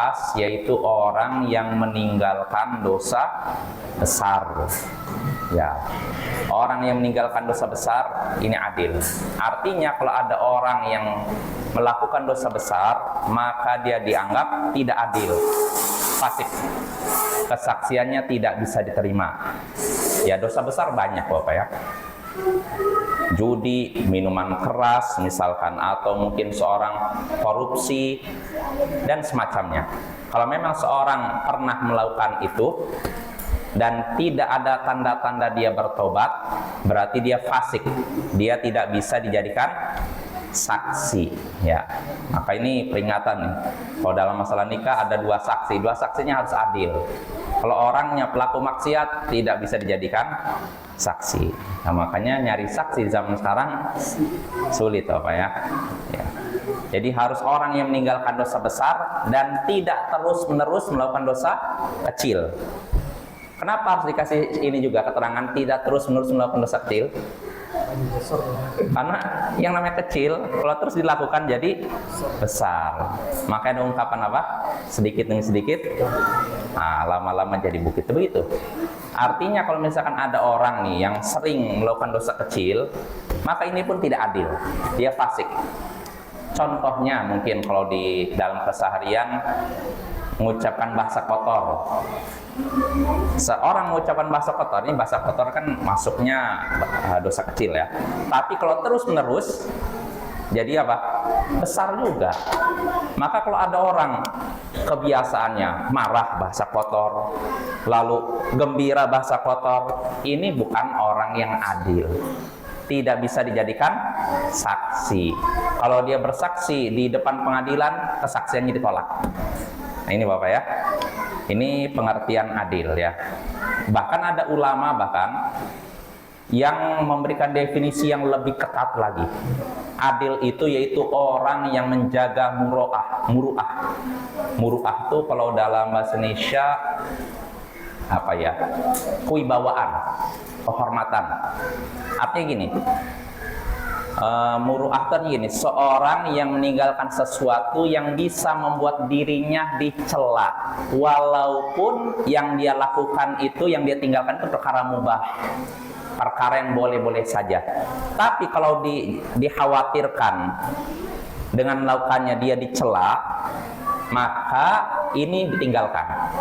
bahas, yaitu orang yang meninggalkan dosa besar. Ya, orang yang meninggalkan dosa besar ini adil. Artinya kalau ada orang yang melakukan dosa besar, maka dia dianggap tidak adil, fasik, kesaksiannya tidak bisa diterima. Ya, dosa besar banyak Bapak ya. Judi, minuman keras misalkan, atau mungkin seorang korupsi dan semacamnya. Kalau memang seorang pernah melakukan itu dan tidak ada tanda-tanda dia bertobat, berarti dia fasik, dia tidak bisa dijadikan saksi. Ya, maka ini peringatan nih. Kalau dalam masalah nikah ada dua saksinya harus adil. Kalau orangnya pelaku maksiat tidak bisa dijadikan saksi. Nah, makanya nyari saksi zaman sekarang sulit Bapak ya. Ya. Jadi harus orang yang meninggalkan dosa besar dan tidak terus-menerus melakukan dosa kecil. Kenapa harus dikasih ini juga keterangan tidak terus-menerus melakukan dosa kecil? Karena yang namanya kecil kalau terus dilakukan jadi besar. Makanya ada ungkapan apa? Sedikit demi sedikit, nah, lama-lama jadi bukit, begitu. Artinya kalau misalkan ada orang nih yang sering melakukan dosa kecil, maka ini pun tidak adil, dia fasik. Contohnya mungkin kalau di dalam keseharian mengucapkan bahasa kotor. Seorang mengucapkan bahasa kotor, ini bahasa kotor kan masuknya dosa kecil ya. Tapi kalau terus-menerus jadi apa? Besar juga. Maka kalau ada orang kebiasaannya marah bahasa kotor, lalu gembira bahasa kotor, ini bukan orang yang adil. Tidak bisa dijadikan saksi. Kalau dia bersaksi di depan pengadilan, kesaksiannya ditolak. Nah, ini Bapak ya. Ini pengertian adil ya. Bahkan ada ulama yang memberikan definisi yang lebih ketat lagi. Adil itu yaitu orang yang menjaga muru'ah. Muru'ah itu kalau dalam bahasa Indonesia apa ya? Kewibawaan, kehormatan. Artinya gini. Muru'ah itu gini, seorang yang meninggalkan sesuatu yang bisa membuat dirinya dicela, walaupun yang dia lakukan itu, yang dia tinggalkan itu perkara mubah, perkara yang boleh-boleh saja. Tapi kalau dikhawatirkan dengan melakukannya dia dicela, maka ini ditinggalkan.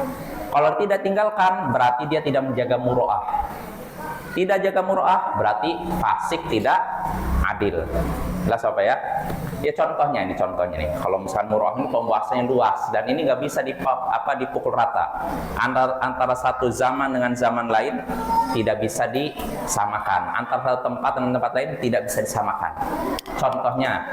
Kalau tidak tinggalkan, berarti dia tidak menjaga muru'ah. Tidak jaga muru'ah berarti fasik, tidak adil. Jelas Bapak ya? Ya contohnya nih. Kalau misalkan muru'ah ini pembahasannya luas dan ini nggak bisa dipukul rata. Antara satu zaman dengan zaman lain tidak bisa disamakan. Antara satu tempat dengan tempat lain tidak bisa disamakan. Contohnya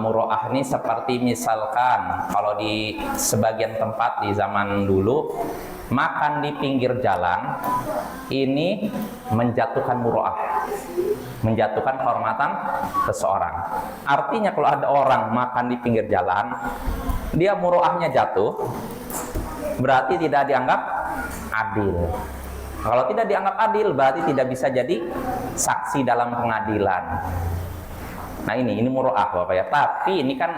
muru'ah ini seperti misalkan kalau di sebagian tempat di zaman dulu makan di pinggir jalan ini menjatuhkan muru'ah, menjatuhkan kehormatan seseorang. Artinya kalau ada orang makan di pinggir jalan, dia muru'ahnya jatuh, berarti tidak dianggap adil. Kalau tidak dianggap adil, berarti tidak bisa jadi saksi dalam pengadilan. Nah ini muru'ah Bapak ya. Tapi ini kan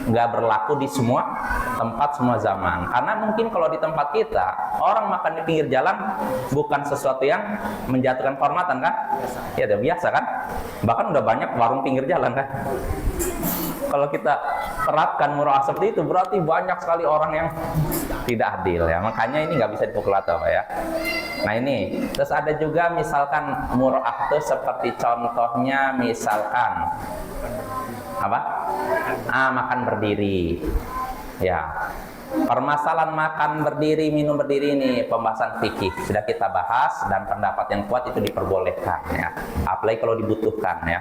nggak berlaku di semua tempat, semua zaman. Karena mungkin kalau di tempat kita orang makan di pinggir jalan bukan sesuatu yang menjatuhkan kehormatan kan? Ya udah biasa kan? Bahkan udah banyak warung pinggir jalan kan? Kalau kita terapkan muru'ah seperti itu, berarti banyak sekali orang yang tidak adil ya. Makanya ini nggak bisa dipukul rata Pak ya. Nah ini, terus ada juga misalkan muru'ah itu seperti contohnya misalkan apa? Makan berdiri. Ya. Permasalahan makan berdiri, minum berdiri ini pembahasan fikih sudah kita bahas dan pendapat yang kuat itu diperbolehkan ya. Apalagi kalau dibutuhkan ya.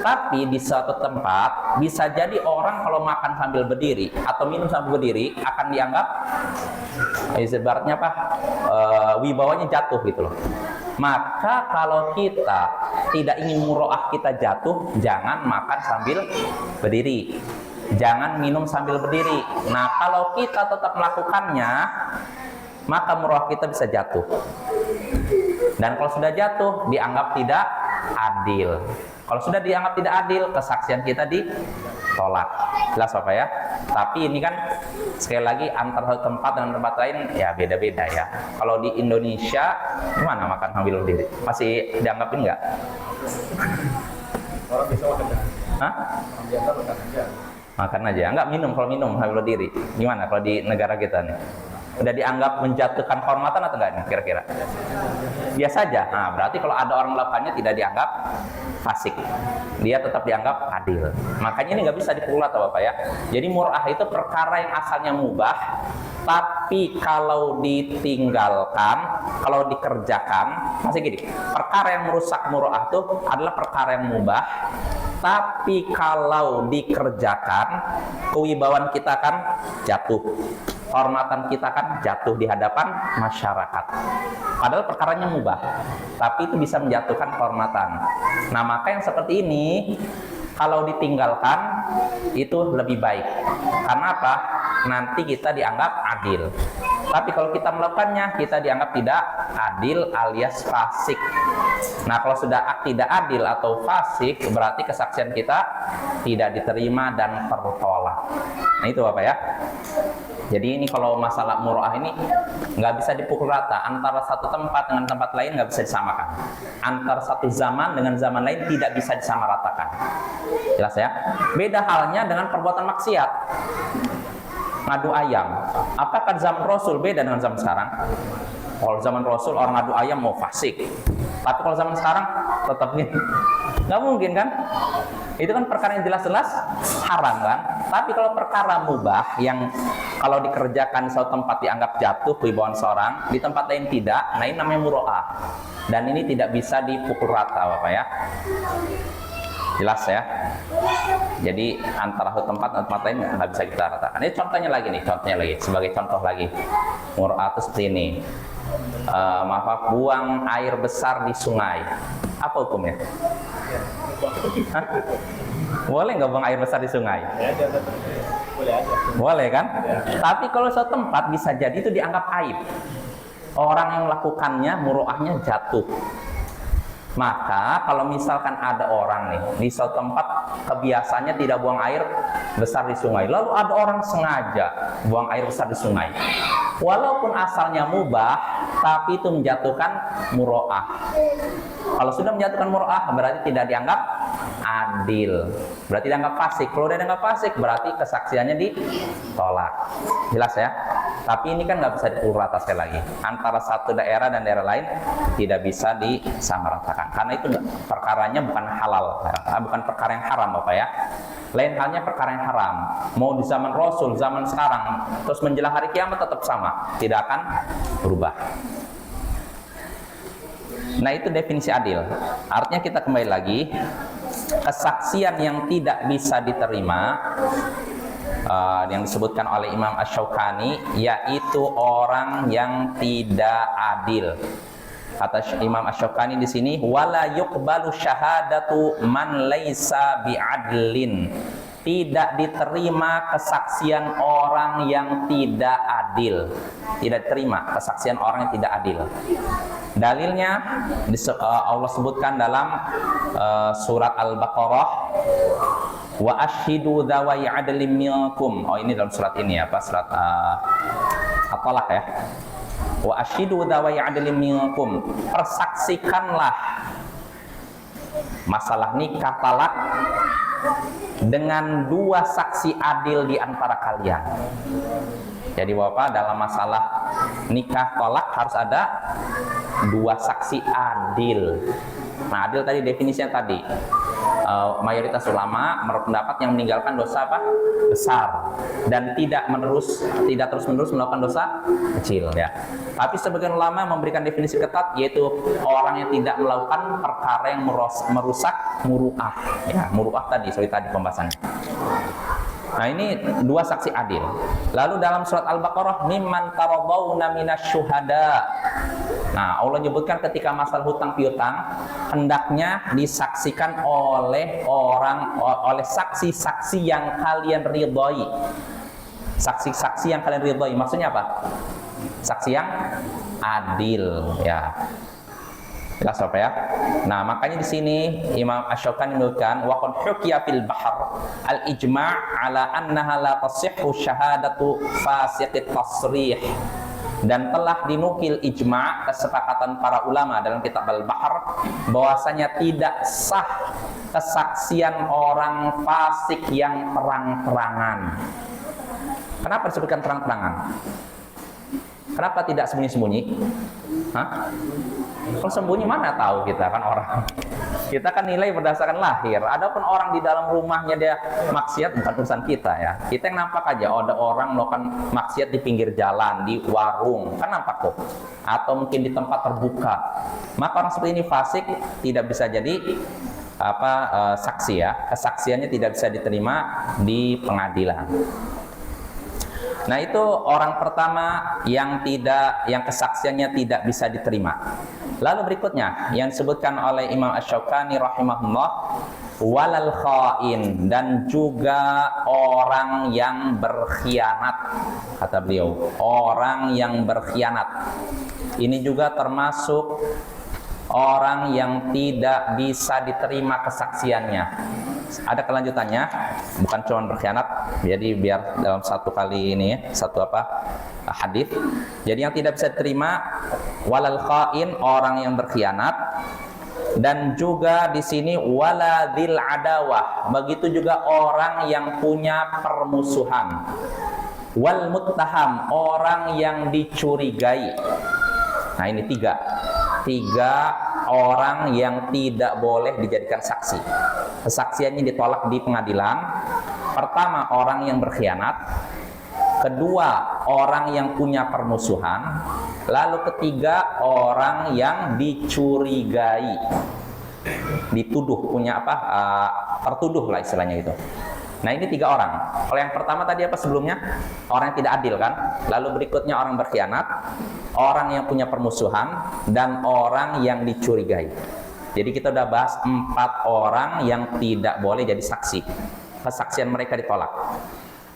Tapi di suatu tempat bisa jadi orang kalau makan sambil berdiri atau minum sambil berdiri akan dianggap ibaratnya apa? Wibawanya jatuh gitu loh. Maka kalau kita tidak ingin muru'ah kita jatuh, jangan makan sambil berdiri. Jangan minum sambil berdiri. Nah, kalau kita tetap melakukannya, maka muru'ah kita bisa jatuh. Dan kalau sudah jatuh, dianggap tidak adil. Kalau sudah dianggap tidak adil, kesaksian kita ditolak. Jelas Bapak ya? Tapi ini kan Sekali lagi antara satu tempat dengan tempat lain ya beda-beda ya. Kalau di Indonesia gimana makan sambil berdiri? Masih dianggapin nggak? Orang bisa makan aja. Hah? Orang biasa makan aja. Makan aja, nggak minum. Kalau minum sambil berdiri gimana kalau di negara kita nih? Udah dianggap menjatuhkan kehormatan atau enggak nih kira-kira? Biasa aja. Nah, berarti kalau ada orang melakukannya tidak dianggap fasik. Dia tetap dianggap adil. Makanya ini nggak bisa dipukul rata Bapak ya. Jadi mur'ah itu perkara yang asalnya mubah, tapi kalau ditinggalkan, kalau dikerjakan, masih gini, perkara yang merusak mur'ah itu adalah perkara yang mubah, tapi kalau dikerjakan, kewibawaan kita kan jatuh. Kehormatan kita kan jatuh di hadapan masyarakat. Padahal perkaranya mubah, tapi itu bisa menjatuhkan kehormatan. Nah, maka yang seperti ini kalau ditinggalkan itu lebih baik. Karena apa? Nanti kita dianggap adil. Tapi kalau kita melakukannya, kita dianggap tidak adil alias fasik. Nah, kalau sudah tidak adil atau fasik, berarti kesaksian kita tidak diterima dan tertolak. Nah, itu Bapak ya. Jadi ini kalau masalah mur'ah ini nggak bisa dipukul rata. Antara satu tempat dengan tempat lain nggak bisa disamakan. Antara satu zaman dengan zaman lain tidak bisa disamaratakan. Jelas ya? Beda halnya dengan perbuatan maksiat. Ngadu ayam. Apakah zaman Rasul beda dengan zaman sekarang? Kalau zaman Rasul orang ngadu ayam mau fasik. Tapi kalau zaman sekarang tetap gitu. Nggak mungkin kan? Itu kan perkara yang jelas-jelas haram kan? Tapi kalau perkara mubah yang kalau dikerjakan di suatu tempat dianggap jatuh kewibawaan seorang, di tempat lain tidak, nah ini namanya muro'ah. Dan ini tidak bisa dipukul rata Bapak ya. Jelas ya? Jadi antara satu tempat dan tempat lain nggak bisa kita ratakan. Ini contohnya lagi nih, sebagai contoh lagi. Muro'ah itu seperti ini. Buang air besar di sungai. Apa hukumnya? Hah? Boleh nggak buang air besar di sungai? Boleh aja. Boleh kan? Tapi kalau suatu tempat bisa jadi itu dianggap aib. Orang yang melakukannya muro'ahnya jatuh. Maka kalau misalkan ada orang nih di suatu tempat kebiasaannya tidak buang air besar di sungai, lalu ada orang sengaja buang air besar di sungai, walaupun asalnya mubah, tapi itu menjatuhkan muro'ah. Kalau sudah menjatuhkan muro'ah berarti tidak dianggap adil, berarti dianggap fasik. Kalau udah dianggap fasik berarti kesaksiannya ditolak. Jelas ya? Tapi ini kan nggak bisa dipukul rata sekali lagi. Antara satu daerah dan daerah lain tidak bisa disamaratakan. Karena itu perkaranya bukan halal, bukan perkara yang haram Bapak ya. Lain halnya perkara yang haram. Mau di zaman Rasul, zaman sekarang, terus menjelang hari kiamat tetap sama, tidak akan berubah. Nah, itu definisi adil. Artinya kita kembali lagi, kesaksian yang tidak bisa diterima yang disebutkan oleh Imam Asy-Syaukani yaitu orang yang tidak adil. Kata Imam Asy-Syaukani di sini, wala yuqbalu syahadatu man laisa bi'adlin. Tidak diterima kesaksian orang yang tidak adil. Tidak diterima kesaksian orang yang tidak adil. Dalilnya Allah sebutkan dalam surat Al-Baqarah, wa ashhidu dzawai adlin minkum. Oh, ini dalam surat ini apa? Surat At-Talaq ya. Wa ashhidu dzawai adlin minkum. Persaksikanlah masalah nikah talak dengan dua saksi adil di antara kalian. Jadi Bapak, dalam masalah nikah talak harus ada dua saksi adil. Nah, adil tadi definisinya tadi. Mayoritas ulama berpendapat yang meninggalkan dosa apa? Besar dan tidak terus-menerus melakukan dosa kecil ya. Tapi sebagian ulama memberikan definisi ketat, yaitu orang yang tidak melakukan perkara yang merusak muru'ah ya, muru'ah tadi pembahasannya. Nah, ini dua saksi adil. Lalu dalam surat Al-Baqarah, mimman taradawna minasyuhada. Nah, Allah menyebutkan ketika masalah hutang piutang hendaknya disaksikan oleh saksi-saksi yang kalian ridhoi. Saksi-saksi yang kalian ridhoi maksudnya apa? Saksi yang adil ya. Jelas apa ya? Nah, makanya di sini Imam Asy-Syaukani menyebutkan wa qad hukiya fil bahr al-ijma' ala annaha la tasihhu syahadatu fasiqit tasrih. Dan telah dinukil ijma' kesepakatan para ulama dalam kitab Al-Bahr bahwasanya tidak sah kesaksian orang fasik yang terang-terangan. Kenapa disebutkan terang-terangan? Kenapa tidak sembunyi-sembunyi? Hah? Kalau sembunyi mana tahu kita kan orang. Kita kan nilai berdasarkan lahir. Adapun orang di dalam rumahnya dia maksiat, bukan urusan kita ya. Kita yang nampak aja, oh, ada orang melakukan maksiat di pinggir jalan, di warung, kan nampak tuh. Atau mungkin di tempat terbuka. Maka orang seperti ini fasik tidak bisa jadi saksi ya. Kesaksiannya tidak bisa diterima di pengadilan. Nah, itu orang pertama yang kesaksiannya tidak bisa diterima. Lalu berikutnya yang disebutkan oleh Imam Asy-Syaukani rahimahullah, walal khain, dan juga orang yang berkhianat. Kata beliau, orang yang berkhianat. Ini juga termasuk orang yang tidak bisa diterima kesaksiannya. Ada kelanjutannya, bukan cuma berkhianat. Jadi biar dalam satu kali ini hadis. Jadi yang tidak bisa diterima walal khain, orang yang berkhianat, dan juga di sini waladzil adawah, begitu juga orang yang punya permusuhan. Wal muttaham, orang yang dicurigai. Nah, ini tiga orang yang tidak boleh dijadikan saksi. Kesaksiannya ditolak di pengadilan. Pertama, orang yang berkhianat. Kedua, orang yang punya permusuhan. Lalu ketiga, orang yang dicurigai, dituduh, tertuduh lah istilahnya itu. Nah, ini tiga orang. Kalau yang pertama tadi apa sebelumnya? Orang yang tidak adil kan? Lalu berikutnya orang berkhianat, orang yang punya permusuhan, dan orang yang dicurigai. Jadi kita udah bahas 4 orang yang tidak boleh jadi saksi. Kesaksian mereka ditolak.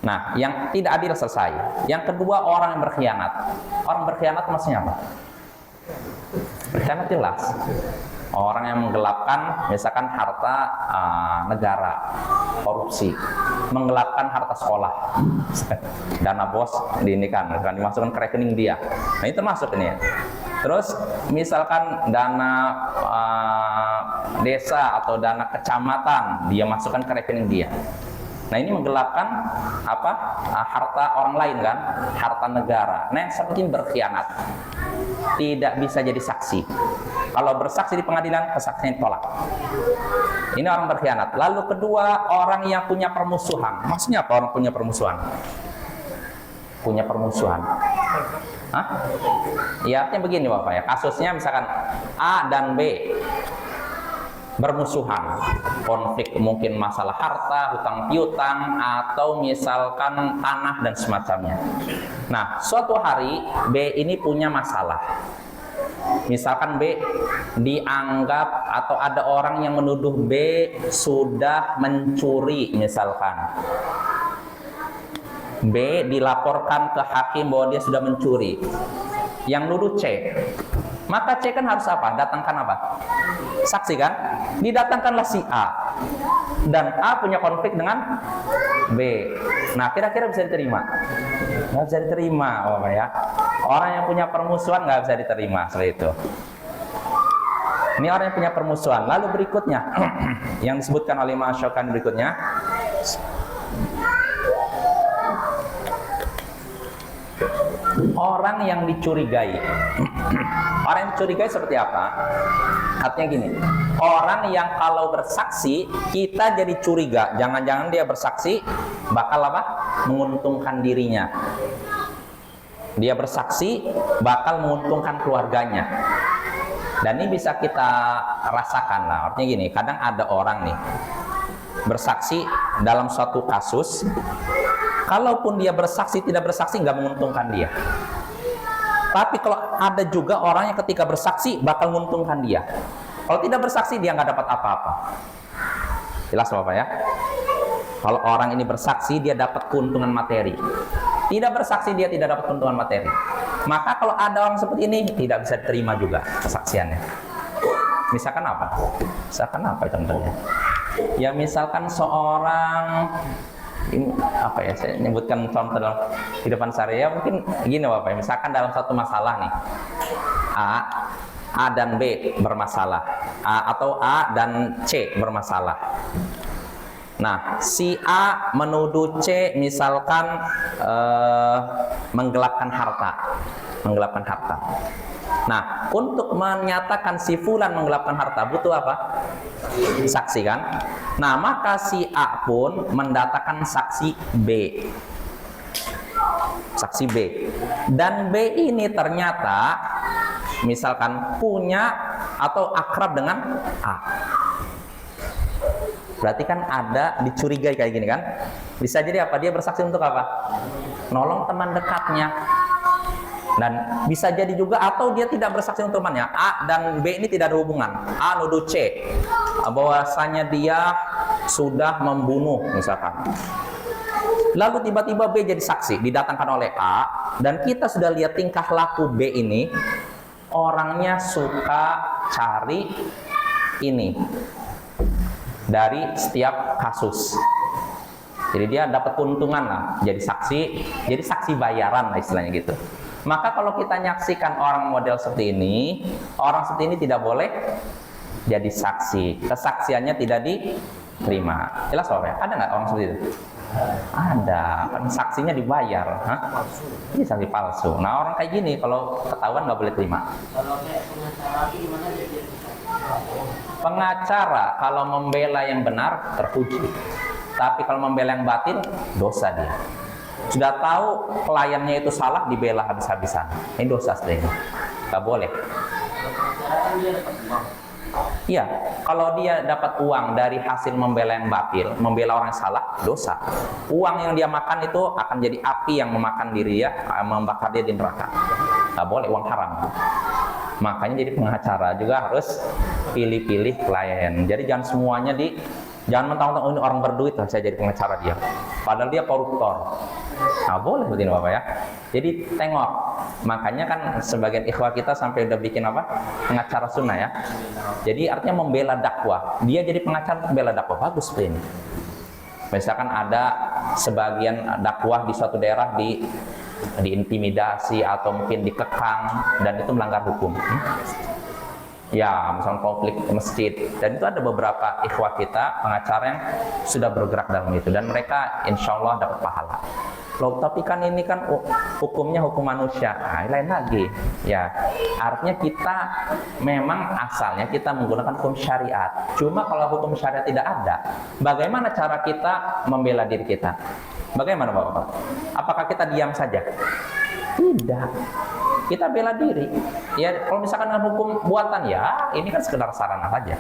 Nah, yang tidak adil selesai. Yang kedua, orang yang berkhianat. Orang berkhianat maksudnya apa? Berkhianat jelas. Orang yang menggelapkan misalkan harta negara, korupsi, menggelapkan harta sekolah, dana bos dimasukkan ke rekening dia. Nah, itu masuk ini. Terus misalkan dana desa atau dana kecamatan dia masukkan ke rekening dia. Nah, ini menggelapkan harta orang lain kan, harta negara. Nah, yang seperti ini berkhianat, tidak bisa jadi saksi. Kalau bersaksi di pengadilan, kesaksian ditolak. Ini orang berkhianat. Lalu kedua, orang yang punya permusuhan. Maksudnya apa orang punya permusuhan? Punya permusuhan. Hah? Ya, artinya begini Bapak ya. Kasusnya misalkan A dan B bermusuhan, konflik mungkin masalah harta, hutang piutang, atau misalkan tanah dan semacamnya. Nah, suatu hari B ini punya masalah. Misalkan B dianggap atau ada orang yang menuduh B sudah mencuri misalkan. B dilaporkan ke hakim bahwa dia sudah mencuri. Yang nuduh C. Maka C kan harus apa? Datangkan apa? Saksi kan? Didatangkanlah si A. Dan A punya konflik dengan B. Nah, kira-kira bisa diterima? Nggak bisa diterima, Bapak ya. Orang yang punya permusuhan nggak bisa diterima seperti itu. Ini orang yang punya permusuhan. Lalu berikutnya, yang disebutkan oleh Imam Asy-Syaukani berikutnya, orang yang dicurigai. Orang yang dicurigai seperti apa? Artinya gini, orang yang kalau bersaksi kita jadi curiga, jangan-jangan dia bersaksi bakal menguntungkan dirinya. Dia bersaksi bakal menguntungkan keluarganya. Dan ini bisa kita rasakan lah. Artinya gini, kadang ada orang nih bersaksi dalam suatu kasus. Kalaupun dia bersaksi, tidak bersaksi nggak menguntungkan dia. Tapi kalau ada juga orang yang ketika bersaksi bakal menguntungkan dia. Kalau tidak bersaksi dia nggak dapat apa-apa. Jelas Bapak ya? Kalau orang ini bersaksi dia dapat keuntungan materi. Tidak bersaksi dia tidak dapat keuntungan materi. Maka kalau ada orang seperti ini tidak bisa diterima juga kesaksiannya. Misalkan apa? Misalkan apa contohnya? Ya misalkan seorang apa ya, saya nyebutkan contoh dalam kehidupan sehari ya, mungkin gini Bapak ya, misalkan dalam satu masalah nih, A dan B bermasalah, atau A dan C bermasalah. Nah, si A menuduh C misalkan menggelapkan harta. Nah, untuk menyatakan si fulan menggelapkan harta butuh apa? Saksi kan? Nah, maka si A pun mendatangkan saksi B. Saksi B. Dan B ini ternyata misalkan punya atau akrab dengan A. Berarti kan ada dicurigai kayak gini kan? Bisa jadi apa? Dia bersaksi untuk apa? Nolong teman dekatnya. Dan bisa jadi juga atau dia tidak bersaksi untuk temannya. A dan B ini tidak ada hubungan. A nuduh C bahwasanya dia sudah membunuh misalkan. Lalu tiba-tiba B jadi saksi, didatangkan oleh A, dan kita sudah lihat tingkah laku B ini, orangnya suka cari ini dari setiap kasus. Jadi dia dapat keuntungan lah, jadi saksi bayaran lah istilahnya gitu. Maka kalau kita nyaksikan orang model seperti ini, orang seperti ini tidak boleh jadi saksi. Kesaksiannya tidak diterima. Jelas Bapak ya? Ada nggak orang seperti itu? Ada, kan saksinya dibayar. Ini saksi palsu. Nah orang kayak gini kalau ketahuan nggak boleh terima. Kalau kayak pengacara gimana dia? Pengacara kalau membela yang benar terpuji. Tapi kalau membela yang batil, dosa dia. Sudah tahu kliennya itu salah, dibela habis-habisan. Ini dosa sebenarnya. Nggak boleh. Iya, kalau dia dapat uang dari hasil membela yang batil, membela orang yang salah, dosa. Uang yang dia makan itu akan jadi api yang memakan diri dia, membakar dia di neraka. Nggak boleh, uang haram. Makanya jadi pengacara juga harus pilih-pilih klien. Jadi jangan semuanya jangan mentang-mentang oh, ini orang berduit lah saya jadi pengacara dia. Padahal dia koruptor. Nah boleh begini Bapak ya. Jadi tengok. Makanya kan sebagian ikhwah kita sampai udah bikin apa? Pengacara sunnah ya. Jadi artinya membela dakwah. Dia jadi pengacara membela dakwah. Bagus ini. Misalkan ada sebagian dakwah di suatu daerah diintimidasi atau mungkin dikekang dan itu melanggar hukum. Ya, misalnya konflik masjid, dan itu ada beberapa ikhwah kita pengacara yang sudah bergerak dalam itu dan mereka insya Allah dapat pahala. Loh, tapi kan ini kan hukumnya hukum manusia, nah, lain lagi. Ya, artinya kita memang asalnya kita menggunakan hukum syariat. Cuma kalau hukum syariat tidak ada, bagaimana cara kita membela diri kita? Bagaimana Bapak? Apakah kita diam saja? Tidak. Kita bela diri. Ya, kalau misalkan dengan hukum buatan ya, ini kan sekedar sarana saja.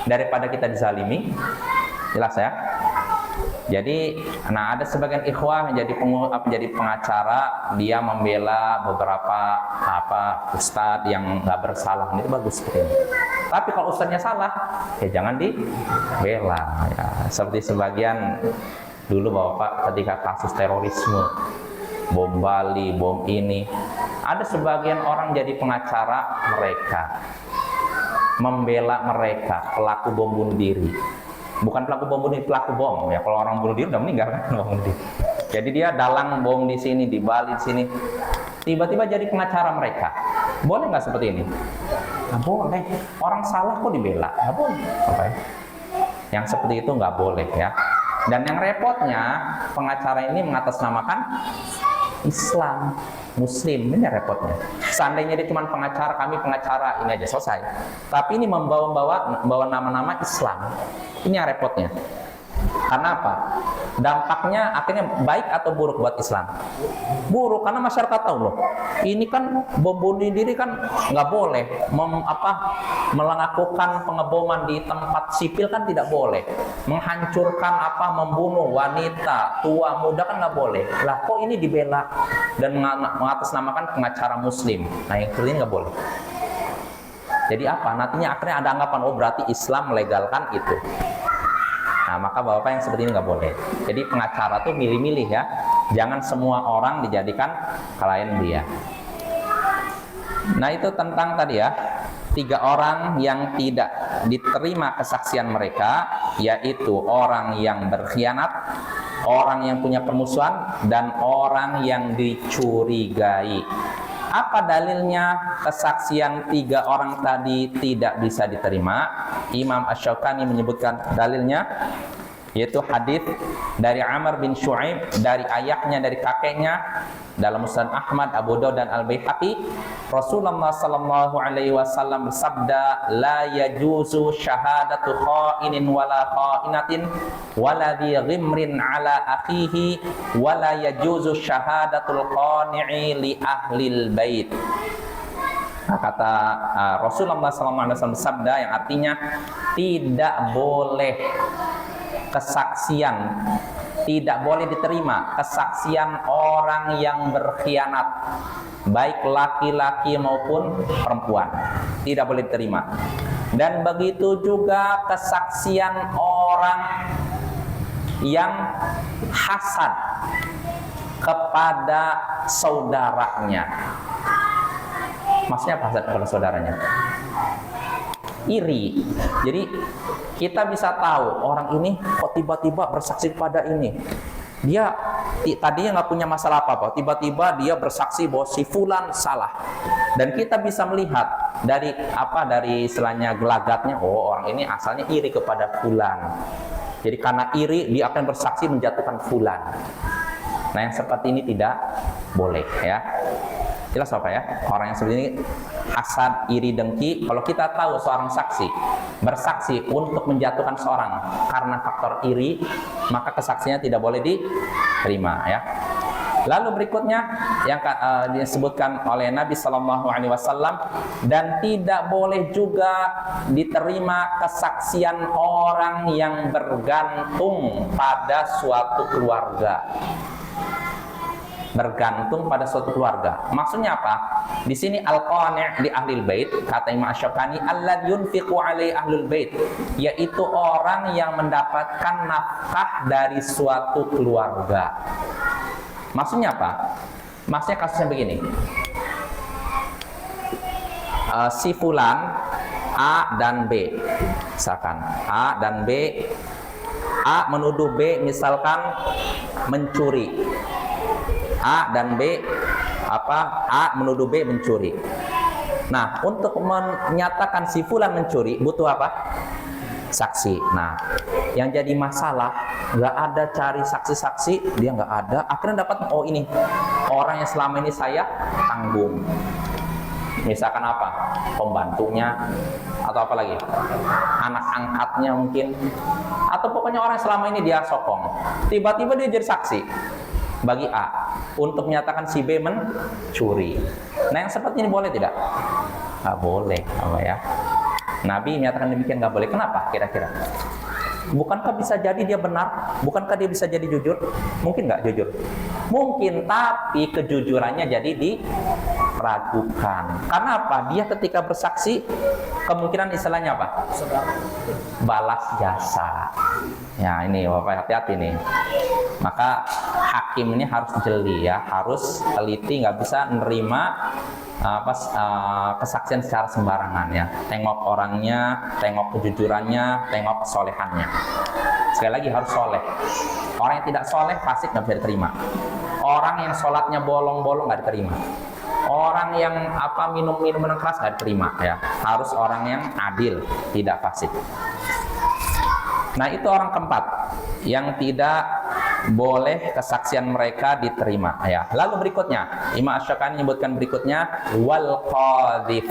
Daripada kita dizalimi, jelas ya. Jadi, nah ada sebagian ikhwah menjadi pengacara, dia membela beberapa ustadz yang nggak bersalah, itu bagus seperti ini. Tapi kalau ustadznya salah, ya jangan dibela. Ya, seperti sebagian dulu Bapak ketika kasus terorisme, bom Bali, bom ini, ada sebagian orang jadi pengacara mereka, membela mereka pelaku bom bunuh diri. Bukan pelaku bom bunuh diri, pelaku bom ya. Kalau orang bunuh diri udah meninggal kan, bunuh diri. Jadi dia dalang bom di sini, di Bali di sini. Tiba-tiba jadi pengacara mereka. Boleh nggak seperti ini? Nggak boleh. Orang salah kok dibela? Nggak boleh. Okay. Yang seperti itu nggak boleh ya. Dan yang repotnya pengacara ini mengatasnamakan Islam, Muslim, ini repotnya. Seandainya dia cuma pengacara, kami pengacara, ini aja selesai. Tapi ini membawa nama-nama Islam, ini yang repotnya. Karena apa? Dampaknya akhirnya baik atau buruk buat Islam? Buruk, karena masyarakat tahu loh. Ini kan bom bunuh diri kan nggak boleh. Melakukan pengeboman di tempat sipil kan tidak boleh. Menghancurkan membunuh wanita, tua, muda kan nggak boleh. Lah kok ini dibela dan mengatasnamakan pengacara Muslim? Nah yang seperti ini nggak boleh. Jadi apa? Nantinya akhirnya ada anggapan oh berarti Islam melegalkan itu. Nah, maka Bapak yang seperti ini nggak boleh. Jadi pengacara tuh milih-milih ya. Jangan semua orang dijadikan klien dia. Nah, itu tentang tadi ya, 3 orang yang tidak diterima kesaksian mereka, yaitu orang yang berkhianat, orang yang punya permusuhan, dan orang yang dicurigai. Apa dalilnya kesaksian 3 orang tadi tidak bisa diterima? Imam Asy-Syaukani menyebutkan dalilnya, yaitu hadis dari Amr bin Syu'aib dari ayahnya, dari kakeknya, dalam Musnad Ahmad, Abu Daud dan Al-Baihaqi. Rasulullah sallallahu alaihi wasallam bersabda, la yajuzu syahadatu kha'inin wala kha'inatin wala dhi ghimrin ala akhihi wala yajuzu syahadatul qani'i li ahlil bait. Nah, kata Rasulullah SAW bersabda yang artinya tidak boleh kesaksian, tidak boleh diterima kesaksian orang yang berkhianat, baik laki-laki maupun perempuan, tidak boleh diterima. Dan begitu juga kesaksian orang yang hasad kepada saudaranya. Maksudnya apa hasad kepada saudaranya? Iri. Jadi kita bisa tahu orang ini kok tiba-tiba bersaksi kepada ini. Dia tadinya nggak punya masalah apa-apa, tiba-tiba dia bersaksi bahwa si fulan salah. Dan kita bisa melihat dari istilahnya gelagatnya, oh orang ini asalnya iri kepada fulan. Jadi karena iri dia akan bersaksi menjatuhkan fulan. Nah, yang seperti ini tidak boleh ya. Jelas apa ya? Orang yang seperti ini hasad, iri, dengki. Kalau kita tahu seorang saksi bersaksi untuk menjatuhkan seorang karena faktor iri, maka kesaksiannya tidak boleh diterima ya. Lalu berikutnya yang disebutkan oleh Nabi Shallallahu Alaihi Wasallam, dan tidak boleh juga diterima kesaksian orang yang bergantung pada suatu keluarga. Bergantung pada suatu keluarga. Maksudnya apa? Di sini al-qani' di ahlil bait, kata Imam Asy-Syaukani, alladzi yunfiqu alai ahlul bait, yaitu orang yang mendapatkan nafkah dari suatu keluarga. Maksudnya apa? Maksudnya kasusnya begini. Si fulan A dan B, misalkan A dan B, A menuduh B misalkan mencuri. A dan B A menuduh B mencuri. Nah, untuk menyatakan si fulan mencuri butuh apa? Saksi. Nah, yang jadi masalah nggak ada cari saksi-saksi, dia nggak ada. Akhirnya dapat, oh ini orang yang selama ini saya tanggung. Misalkan apa? Pembantunya atau apa lagi? Anak angkatnya mungkin. Atau pokoknya orang yang selama ini dia sokong. Tiba-tiba dia jadi saksi bagi A untuk menyatakan si B mencuri. Nah, yang seperti ini boleh tidak? Nggak boleh, apa ya? Nabi menyatakan demikian, nggak boleh. Kenapa? Kira-kira? Bukankah bisa jadi dia benar? Bukankah dia bisa jadi jujur? Mungkin nggak jujur? Mungkin, tapi kejujurannya jadi diragukan. Karena apa? Dia ketika bersaksi, kemungkinan istilahnya apa? Balas jasa. Ya, ini Bapak hati-hati nih. Maka hakim ini harus jeli ya, harus teliti, nggak bisa nerima kesaksian secara sembarangan ya. Tengok orangnya, tengok kejujurannya, tengok kesolehannya. Sekali lagi harus soleh. Orang yang tidak soleh fasik nggak bisa diterima. Orang yang sholatnya bolong-bolong nggak diterima. Orang yang minum minuman keras nggak diterima ya. Harus orang yang adil, tidak fasik. Nah, itu orang keempat yang tidak boleh kesaksian mereka diterima ya. Lalu berikutnya Imam Asy-Syaukani menyebutkan berikutnya wal qadhif.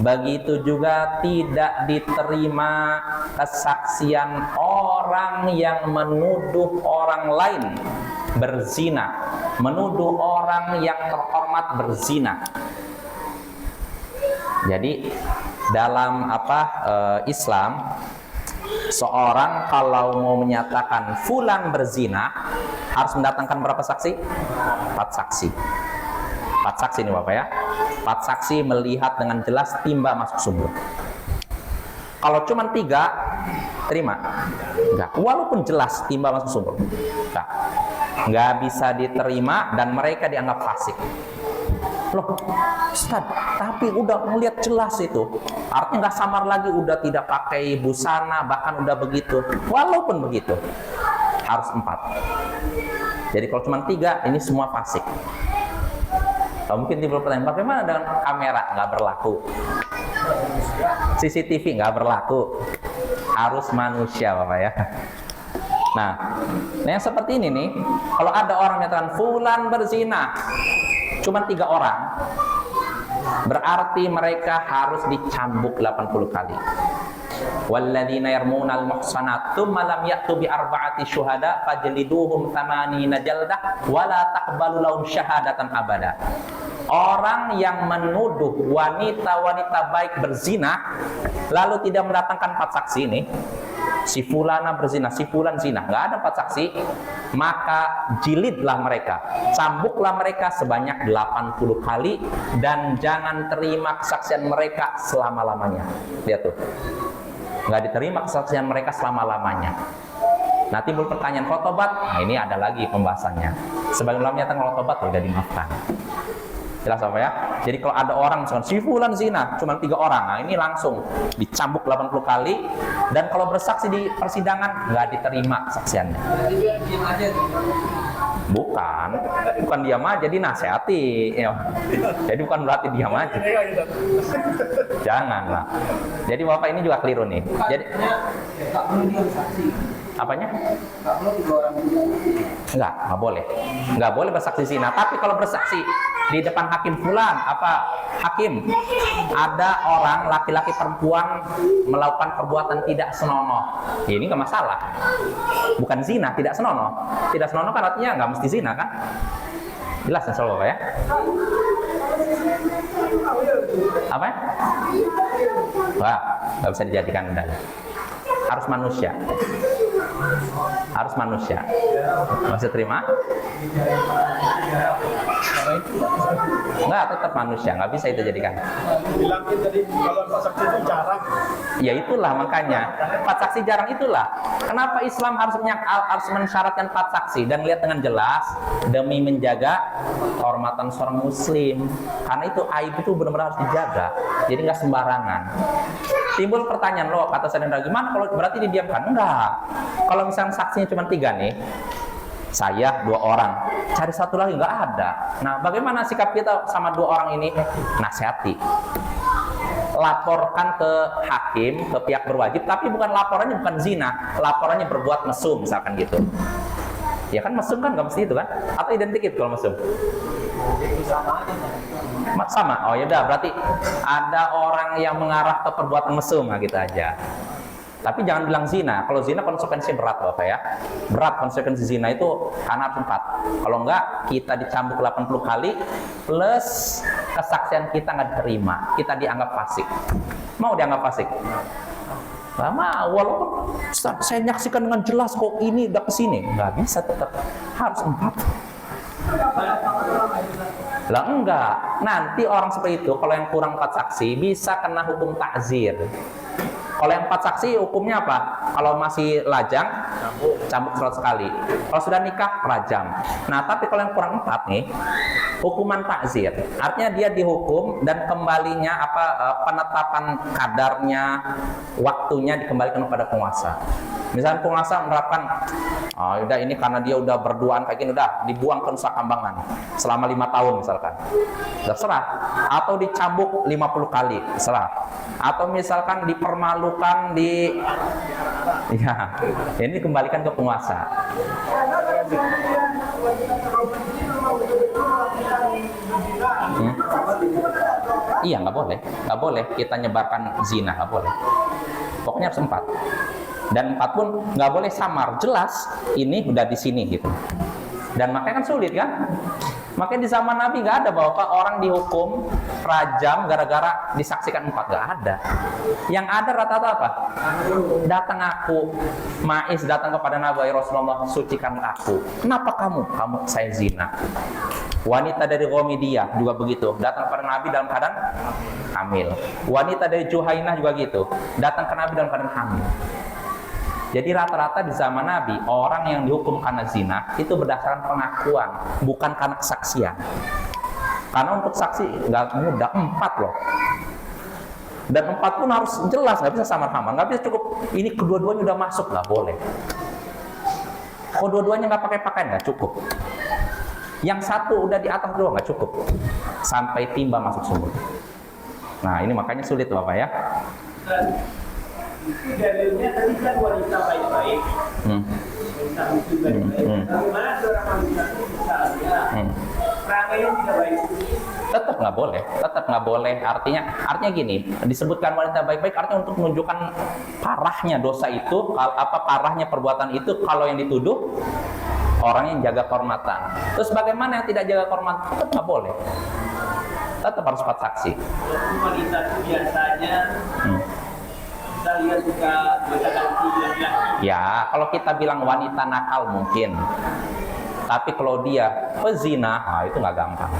Begitu juga tidak diterima kesaksian orang yang menuduh orang lain berzina, menuduh orang yang terhormat berzina. Jadi dalam Islam, seorang kalau mau menyatakan fulan berzina harus mendatangkan berapa saksi? 4 saksi. 4 saksi nih Bapak ya. 4 saksi melihat dengan jelas timba masuk sumur. Kalau cuma 3, terima? Enggak. Walaupun jelas timba masuk sumur. Enggak bisa diterima dan mereka dianggap fasik. Loh, Ustaz, tapi udah ngelihat jelas itu. Artinya nggak samar lagi, udah tidak pakai busana, bahkan udah begitu. Walaupun begitu, harus 4. Jadi kalau cuma 3, ini semua fasik. Mungkin timbul pertanyaan, bagaimana dengan kamera? Nggak berlaku. CCTV nggak berlaku. Harus manusia, Bapak ya. Nah, yang seperti ini nih, kalau ada orang menyatakan fulan berzina, cuma 3 orang, berarti mereka harus dicambuk 80 kali. Walladzina yarmunal muhsanat tsumma lam ya'tu bi arba'ati syuhada fajliduhum 80 jaldah wa la taqbalu lahum syahadatan abada. Orang yang menuduh wanita-wanita baik berzina lalu tidak mendatangkan 4 saksi ini, si fulana berzina, si fulan zina, nggak ada 4 saksi, maka jilidlah mereka, cambuklah mereka sebanyak 80 kali dan jangan terima kesaksian mereka selama-lamanya. Lihat tuh, nggak diterima kesaksian mereka selama-lamanya. Nah, timbul pertanyaan, kalau tobat? Nah, ini ada lagi pembahasannya. Sebagian ulama menyatakan kalau tobat sudah dimaafkan. Jelas apa ya? Jadi kalau ada orang misalkan si fulan zina, cuma 3 orang, nah ini langsung dicambuk 80 kali, dan kalau bersaksi di persidangan nggak diterima kesaksiannya. Diam aja. Bukan diam aja, dinasehati ya. Jadi bukan berarti diam aja. Janganlah. Jadi Bapak ini juga keliru nih. Jadi Tak perlu dia saksi. apanya? Tak perlu 3 orang dulu. Nggak boleh. Nggak boleh bersaksi zina. Tapi kalau bersaksi di depan hakim fulan, hakim, ada orang laki-laki perempuan melakukan perbuatan tidak senonoh. Ini nggak masalah. Bukan zina, tidak senonoh. Tidak senonoh kan artinya nggak mesti zina kan? Jelas insya Allah ya. Apa? Wah, nggak bisa dijadikan dalil. Harus manusia. Harus manusia. Masih terima? Enggak, tetap manusia. Nggak bisa itu jadikan. Bilangin tadi kalau 4 saksi itu jarang. Ya itulah makanya 4 saksi jarang itulah. Kenapa Islam harus mensyaratkan 4 saksi dan lihat dengan jelas demi menjaga kehormatan seorang Muslim. Karena itu aib itu benar-benar harus dijaga. Jadi nggak sembarangan. Timbul pertanyaan, loh kata Saudara, gimana kalau berarti didiamkan? Enggak. Kalau misalnya saksinya cuma 3 nih, saya 2 orang, cari 1 lagi nggak ada. Nah, bagaimana sikap kita sama 2 orang ini? Nasihati, laporkan ke hakim, ke pihak berwajib, tapi laporannya bukan zina, laporannya berbuat mesum misalkan gitu. Ya kan mesum kan nggak mesti itu kan? Atau identik itu kalau mesum? Sama. Oh ya udah, berarti ada orang yang mengarah ke perbuatan mesum, nah gitu aja. Tapi jangan bilang zina. Kalau zina konsekuensi berat Bapak ya. Berat konsekuensi zina itu karena 4. Kalau enggak, kita dicambuk 80 kali plus kesaksian kita nggak diterima. Kita dianggap fasik. Mau dianggap fasik? Lama, walaupun saya nyaksikan dengan jelas kok ini udah kesini, nggak bisa, tetap harus 4. Lah enggak, nanti orang seperti itu kalau yang kurang 4 saksi bisa kena hukum ta'zir. Kalau yang 4 saksi hukumnya apa? Kalau masih lajang, cambuk 100 kali. Kalau sudah nikah, rajam. Nah, tapi kalau yang kurang 4 nih, hukuman ta'zir. Artinya dia dihukum dan kembalinya penetapan kadarnya, waktunya dikembalikan kepada penguasa. Misalnya penguasa menerapkan, udah ini karena dia udah berduaan kayak gini, udah dibuang ke Nusa Kambangan selama 5 tahun misalkan. Terserah. Atau dicambuk 50 kali, terserah. Atau misalkan dipermalukan ini dikembalikan ke penguasa. Iya, nggak boleh kita nyebarkan zina, nggak boleh. Pokoknya harus 4. Dan 4 pun nggak boleh samar, jelas ini udah di sini gitu. Dan makanya kan sulit kan? Makanya di zaman Nabi nggak ada bahwa orang dihukum rajam gara-gara disaksikan 4, nggak ada. Yang ada rata-rata apa? Datang aku, Maiz datang kepada Nabi, Rasulullah, sucikan aku. Kenapa kamu? Saya zina. Wanita dari Ghamidiyah juga begitu, datang kepada Nabi dalam keadaan hamil. Wanita dari Juhainah juga gitu, datang ke Nabi dalam keadaan hamil. Jadi rata-rata di zaman Nabi, orang yang dihukum karena zina itu berdasarkan pengakuan, bukan karena kesaksian. Karena untuk saksi nggak mudah, 4 loh. Dan 4 pun harus jelas, nggak bisa samar-samar, nggak bisa cukup ini kedua-duanya udah masuk, nggak boleh. Kalau dua-duanya nggak pakai pakaian nggak cukup. Yang satu udah di atas dua nggak cukup, sampai timba masuk sumur. Nah ini makanya sulit Bapak ya. Itu dalilnya tadi kan wanita baik-baik. Wanita muslim baik-baik. Bagaimana seorang wanita itu misalnya perangainya tidak baik? Tetap nggak boleh. Artinya gini, disebutkan wanita baik-baik artinya untuk menunjukkan parahnya dosa itu, parahnya perbuatan itu kalau yang dituduh orang yang jaga kehormatan. Terus bagaimana yang tidak jaga kehormatan? Tetap nggak boleh. Tetap harus 4 saksi. Wanita itu biasanya kita lihat juga ganti laki-laki. Ya, kalau kita bilang wanita nakal mungkin. Tapi kalau dia pezina, itu nggak gampang.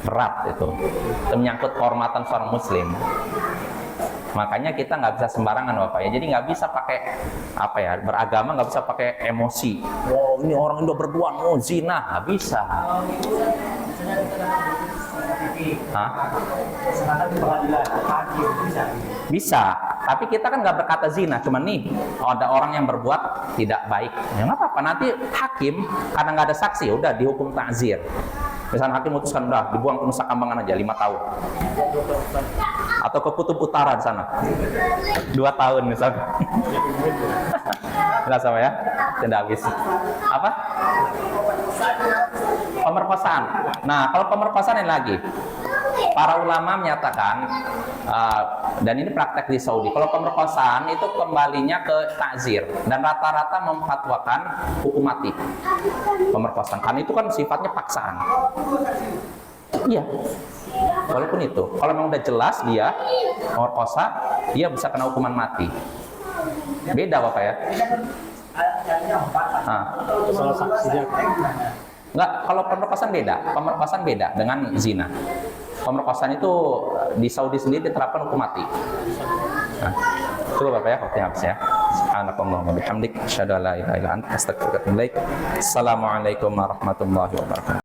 Berat itu. Itu menyangkut kehormatan seorang muslim. Makanya kita nggak bisa sembarangan Bapak ya. Jadi nggak bisa pakai beragama nggak bisa pakai emosi. Oh ini orang Indo berdua mau zina, nggak bisa. Sedangkan di pengadilan hakim bisa. Bisa, tapi kita kan nggak berkata zina, cuman nih ada orang yang berbuat tidak baik, ya nggak apa-apa. Nanti hakim karena nggak ada saksi, udah dihukum ta'zir. Misalnya hakim memutuskan udah dibuang ke Nusa Kambangan aja 5 tahun, atau ke Kutub Utara di sana 2 tahun misalnya. Nggak sama ya, tidak habis. Apa? Pemerkosaan. Nah, kalau pemerkosaan ini lagi, para ulama menyatakan dan ini praktek di Saudi. Kalau pemerkosaan itu kembalinya ke ta'zir dan rata-rata memfatwakan hukum mati. Pemerkosaan kan itu kan sifatnya paksaan. Iya. Walaupun itu, kalau memang udah jelas dia pemerkosa, dia bisa kena hukuman mati. Beda Bapak ya. Salah saksinya. Enggak, kalau pemerkosaan beda dengan zina. Pemerkosaan itu di Saudi sendiri diterapkan hukum mati. Nah, coba Bapak ya, waktunya habis ya. Subhanakallahumma bihamdik, asyhadu an la ilaha illa anta, astaghfiruka wa atubu ilaik. Assalamualaikum warahmatullahi wabarakatuh.